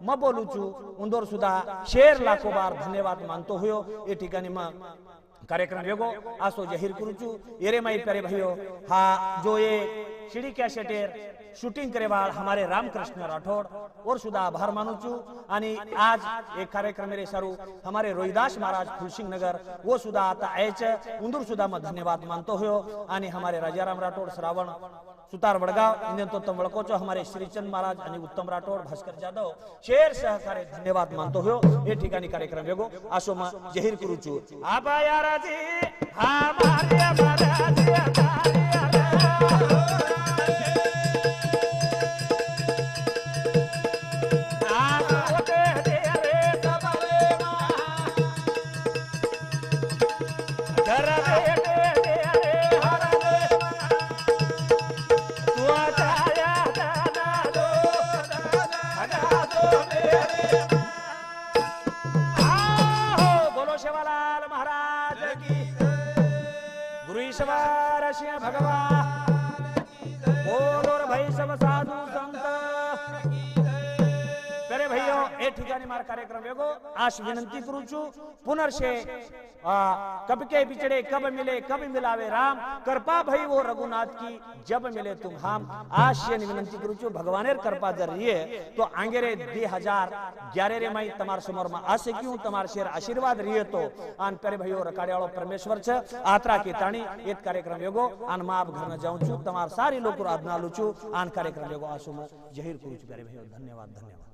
म बोलूचू उंदोर सुधा शेर लाखो बार धन्यवाद मानतो हुयो ये ठिकाणी में कार्यक्रम वेगो आसो जाहीर करूचू एरे माई प्यारे भाइयों हाँ जो ये सीडी कैसेटेर शूटिंग करेवाल हमारे रामकृष्ण राठौड़ और सुधा आभार मानूचू आणि आज एक कार्यक्रम मेरे सारू हमारे रोहिदास महाराज फुलसिंग नगर वो सुधा आता ऐच उंदूर सुधा में धन्यवाद मानतो हुयो आणि हमारे राजाराम राठौड़ श्रावण सुतार वडगाव इंजन तो वळकोचो हमारे श्रीचंद महाराज आणि उत्तम राठौड़ भास्कर जाधव शेर सहकार्य धन्यवाद मानतो हुयो ये ठिकाणी कार्यक्रम वेगो आसो में जाहीर करूचू आबाया राजी हमारे महाराज भगवान बोलो रे भाई सब साधु संत प्यारे भाइयों ए ठिकाणी मार कार्यक्रम वेगो आश विनंती करू छू पुनर्शे कब के बिछड़े कब मिले कब मिलावे राम कृपा भई वो रघुनाथ की जब मिले तुम हम आश ये विनंती करू छू भगवानेर कृपा जर रिये तो आंगेरे 2011 रे मई तमार समोर में आसे क्यों तमार शेर आशीर्वाद रिये तो आन प्यारे भाइयों रकाड़ियाळो परमेश्वर छे आत्रा के ताणी एक कार्यक्रम वेगो आन मां आप घर न जाऊं छू तमार सारी लोग आज्ञा लू छू आन कार्यक्रम वेगो आसु में जाहीर करू छू प्यारे भाइयों धन्यवाद धन्यवाद।